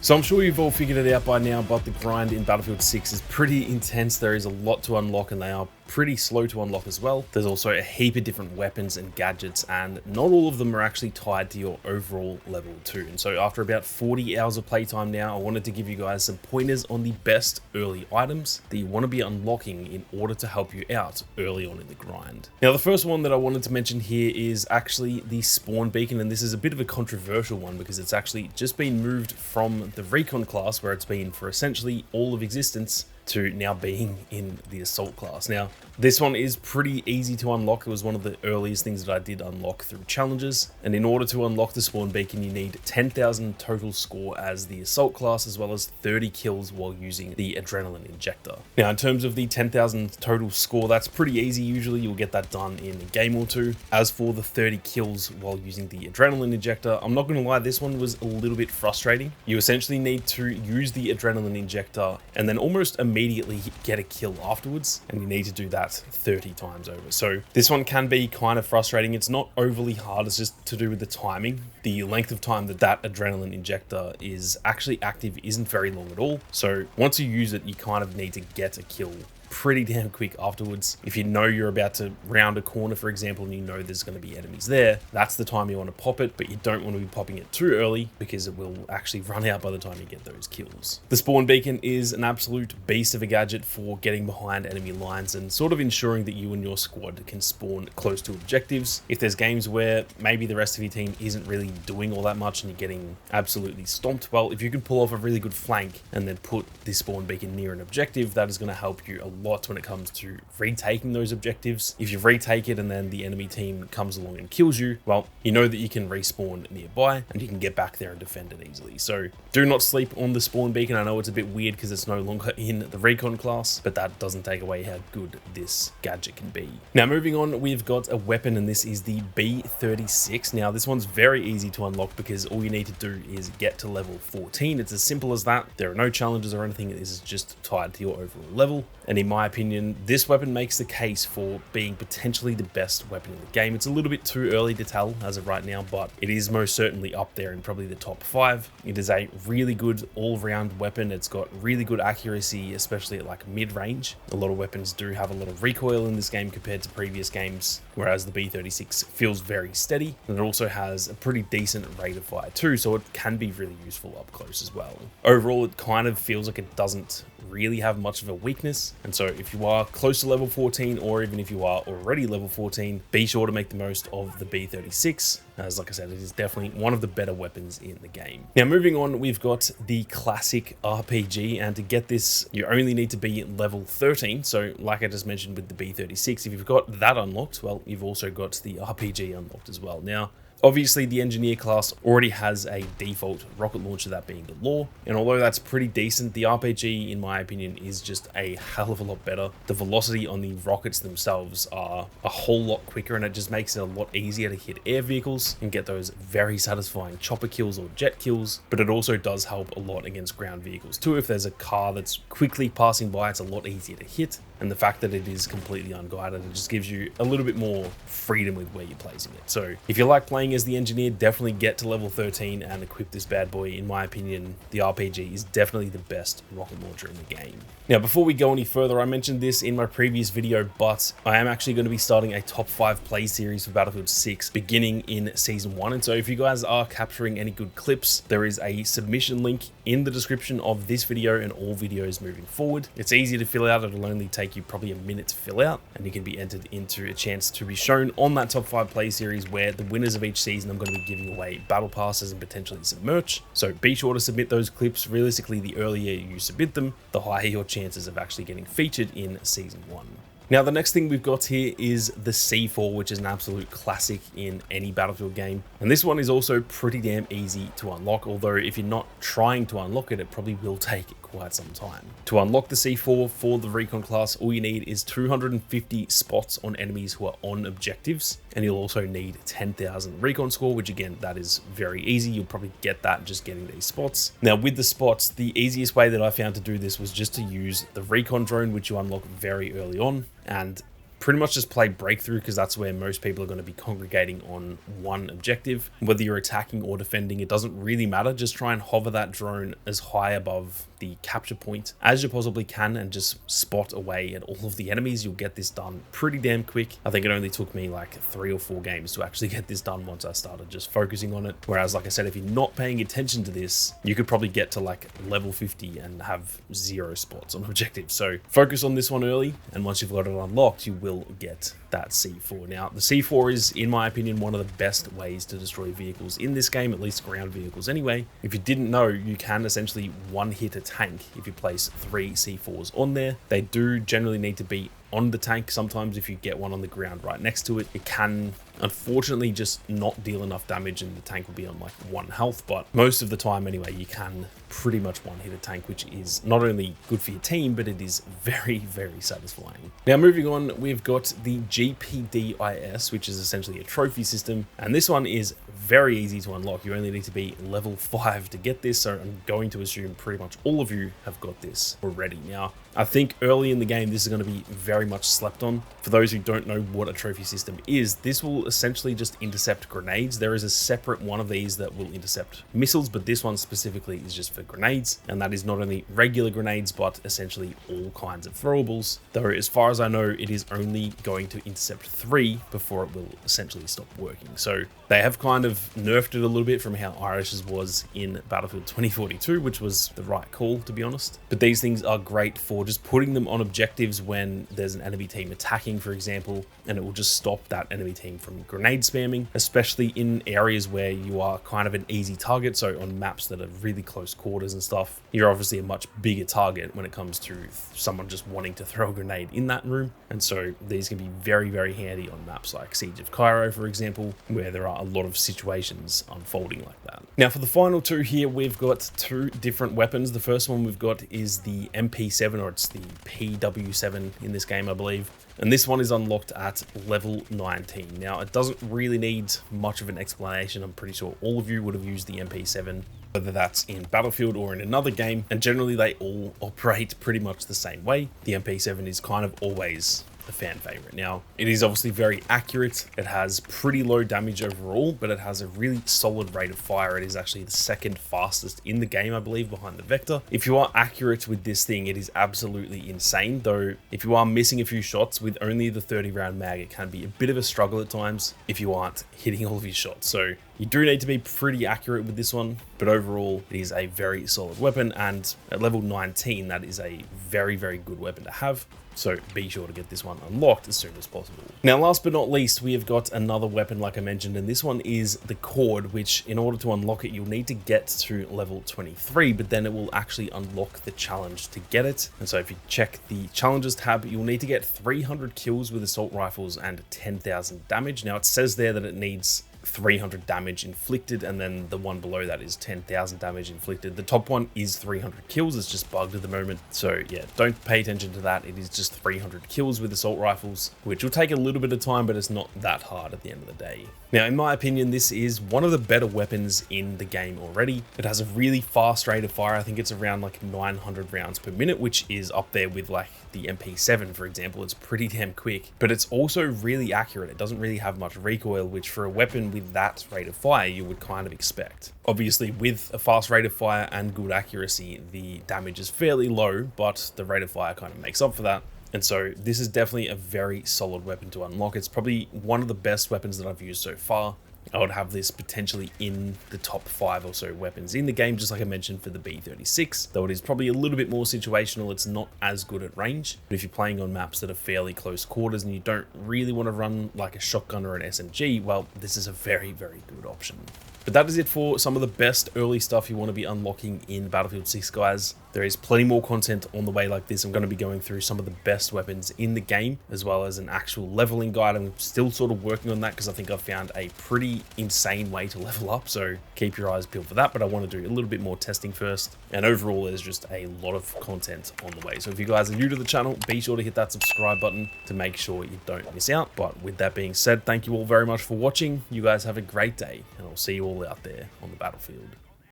So I'm sure you've all figured it out by now, but the grind in Battlefield 6 is pretty intense. There is a lot to unlock and they are pretty slow to unlock as well. There's also a heap of different weapons and gadgets, and not all of them are actually tied to your overall level too. And so after about 40 hours of playtime now, I wanted to give you guys some pointers on the best early items that you want to be unlocking in order to help you out early on in the grind. Now, the first one that I wanted to mention here is actually the spawn beacon, and this is a bit of a controversial one because it's actually just been moved from the recon class, where it's been for essentially all of existence, to now being in the assault class. Now, this one is pretty easy to unlock. It was one of the earliest things that I did unlock through challenges. And in order to unlock the spawn beacon, you need 10,000 total score as the assault class, as well as 30 kills while using the adrenaline injector. Now, in terms of the 10,000 total score, that's pretty easy. Usually you'll get that done in a game or two. As for the 30 kills while using the adrenaline injector, I'm not going to lie, this one was a little bit frustrating. You essentially need to use the adrenaline injector and then almost immediately get a kill afterwards, and you need to do that 30 times over. So this one can be kind of frustrating. It's not overly hard, it's just to do with the timing. The length of time that adrenaline injector is actually active isn't very long at all. So once you use it, you kind of need to get a kill pretty damn quick afterwards. If you know you're about to round a corner, for example, and you know there's going to be enemies there, that's the time you want to pop it, but you don't want to be popping it too early because it will actually run out by the time you get those kills. The spawn beacon is an absolute beast of a gadget for getting behind enemy lines and sort of ensuring that you and your squad can spawn close to objectives. If there's games where maybe the rest of your team isn't really doing all that much and you're getting absolutely stomped, well, if you can pull off a really good flank and then put this spawn beacon near an objective, that is going to help you a lot when it comes to retaking those objectives. If you retake it and then the enemy team comes along and kills you, well, you know that you can respawn nearby and you can get back there and defend it easily. So do not sleep on the spawn beacon. I know it's a bit weird because it's no longer in the recon class, but that doesn't take away how good this gadget can be. Now, moving on, we've got a weapon, and this is the B36. Now, this one's very easy to unlock because all you need to do is get to level 14. It's as simple as that. There are no challenges or anything. This is just tied to your overall level. And in my opinion, this weapon makes the case for being potentially the best weapon in the game. It's a little bit too early to tell as of right now, but it is most certainly up there in probably the top 5. It is a really good all-round weapon. It's got really good accuracy, especially at like mid-range. A lot of weapons do have a lot of recoil in this game compared to previous games, whereas the B36 feels very steady, and it also has a pretty decent rate of fire too, so it can be really useful up close as well. Overall, it kind of feels like it doesn't really have much of a weakness, and so if you are close to level 14, or even if you are already level 14, be sure to make the most of the B36, as like I said, it is definitely one of the better weapons in the game. Now, moving on, we've got the classic RPG, and to get this, you only need to be level 13. So like I just mentioned with the B36, if you've got that unlocked, well, you've also got the RPG unlocked as well. Now, obviously, the engineer class already has a default rocket launcher, that being the Law, and although that's pretty decent, the RPG, in my opinion, is just a hell of a lot better. The velocity on the rockets themselves are a whole lot quicker, and it just makes it a lot easier to hit air vehicles and get those very satisfying chopper kills or jet kills, but it also does help a lot against ground vehicles too. If there's a car that's quickly passing by, it's a lot easier to hit, and the fact that it is completely unguided, it just gives you a little bit more freedom with where you're placing it. So if you like playing as the engineer, definitely get to level 13 and equip this bad boy. In my opinion, the RPG is definitely the best rocket launcher in the game. Now, before we go any further, I mentioned this in my previous video, but I am actually going to be starting a top 5 play series for Battlefield 6 beginning in Season 1. And so if you guys are capturing any good clips, there is a submission link in the description of this video and all videos moving forward. It's easy to fill out. It'll only take you probably a minute to fill out, and you can be entered into a chance to be shown on that top 5 play series, where the winners of each season I'm going to be giving away battle passes and potentially some merch. So be sure to submit those clips. Realistically, the earlier you submit them, the higher your chances of actually getting featured in Season 1. Now, the next thing we've got here is the C4, which is an absolute classic in any Battlefield game. And this one is also pretty damn easy to unlock, although if you're not trying to unlock it, it probably will take quite some time. To unlock the C4 for the recon class, all you need is 250 spots on enemies who are on objectives, and you'll also need 10,000 recon score, which again, that is very easy. You'll probably get that just getting these spots. Now, with the spots, the easiest way that I found to do this was just to use the recon drone, which you unlock very early on, and pretty much just play Breakthrough because that's where most people are going to be congregating on one objective. Whether you're attacking or defending, it doesn't really matter. Just try and hover that drone as high above the capture point as you possibly can and just spot away at all of the enemies. You'll get this done pretty damn quick. I think it only took me like 3 or 4 games to actually get this done once I started just focusing on it. Whereas, like I said, if you're not paying attention to this, you could probably get to like level 50 and have 0 spots on objectives. So focus on this one early, and once you've got it unlocked, you will get that C4. Now, the C4 is, in my opinion, one of the best ways to destroy vehicles in this game, at least ground vehicles anyway. If you didn't know, you can essentially one-hit a tank if you place 3 C4s on there. They do generally need to be on the tank. Sometimes if you get one on the ground right next to it, it can unfortunately just not deal enough damage and the tank will be on like 1 health. But most of the time anyway, you can pretty much one-hit a tank, which is not only good for your team, but it is very, very satisfying. Now, moving on, we've got the GPDIS, which is essentially a trophy system, and this one is very easy to unlock. You only need to be level 5 to get this, so I'm going to assume pretty much all of you have got this already. Now, I think early in the game, this is going to be very much slept on. For those who don't know what a trophy system is, this will essentially just intercept grenades. There is a separate one of these that will intercept missiles, but this one specifically is just for grenades, and that is not only regular grenades, but essentially all kinds of throwables. Though, as far as I know, it is only going to intercept 3 before it will essentially stop working. So they have kind of nerfed it a little bit from how Irish's was in Battlefield 2042, which was the right call, to be honest. But these things are great for just putting them on objectives when there's an enemy team attacking, for example, and it will just stop that enemy team from grenade spamming, especially in areas where you are kind of an easy target. So on maps that are really close quarters and stuff, you're obviously a much bigger target when it comes to someone just wanting to throw a grenade in that room. And so these can be very, very handy on maps like Siege of Cairo, for example, where there are a lot of situations unfolding like that. Now, for the final 2 here, we've got 2 different weapons. The first one we've got is the MP7, or it's the PW7 in this game, I believe. And this one is unlocked at level 19. Now, it doesn't really need much of an explanation. I'm pretty sure all of you would have used the MP7, whether that's in Battlefield or in another game, and generally they all operate pretty much the same way. The MP7 is kind of always a fan favorite. Now, it is obviously very accurate. It has pretty low damage overall, but it has a really solid rate of fire. It is actually the 2nd fastest in the game, I believe, behind the Vector. If you are accurate with this thing, it is absolutely insane. Though, if you are missing a few shots with only the 30-round mag, it can be a bit of a struggle at times if you aren't hitting all of your shots. So you do need to be pretty accurate with this one, but overall, it is a very solid weapon, and at level 19, that is a very, very good weapon to have. So be sure to get this one unlocked as soon as possible. Now, last but not least, we have got another weapon like I mentioned, and this one is the Cord, which in order to unlock it, you'll need to get to level 23, but then it will actually unlock the challenge to get it. And so if you check the challenges tab, you'll need to get 300 kills with assault rifles and 10,000 damage. Now, it says there that it needs 300 damage inflicted, and then the one below that is 10,000 damage inflicted. The top one is 300 kills. It's just bugged at the moment, so yeah, don't pay attention to that. It is just 300 kills with assault rifles, which will take a little bit of time, but it's not that hard at the end of the day. Now, in my opinion, this is one of the better weapons in the game already. It has a really fast rate of fire. I think it's around like 900 rounds per minute, which is up there with like the MP7, for example. It's pretty damn quick, but it's also really accurate. It doesn't really have much recoil, which for a weapon with that rate of fire, you would kind of expect. Obviously, with a fast rate of fire and good accuracy, the damage is fairly low, but the rate of fire kind of makes up for that. And so this is definitely a very solid weapon to unlock. It's probably one of the best weapons that I've used so far. I would have this potentially in the top 5 or so weapons in the game, just like I mentioned for the B36, though it is probably a little bit more situational. It's not as good at range, but if you're playing on maps that are fairly close quarters and you don't really want to run like a shotgun or an SMG, well, this is a very, very good option. But that is it for some of the best early stuff you want to be unlocking in Battlefield 6, guys. There is plenty more content on the way like this. I'm going to be going through some of the best weapons in the game, as well as an actual leveling guide. I'm still sort of working on that because I think I've found a pretty insane way to level up, so keep your eyes peeled for that. But I want to do a little bit more testing first, and overall there's just a lot of content on the way. So if you guys are new to the channel, be sure to hit that subscribe button to make sure you don't miss out. But with that being said, thank you all very much for watching. You guys have a great day, and I'll see you all out there on the battlefield.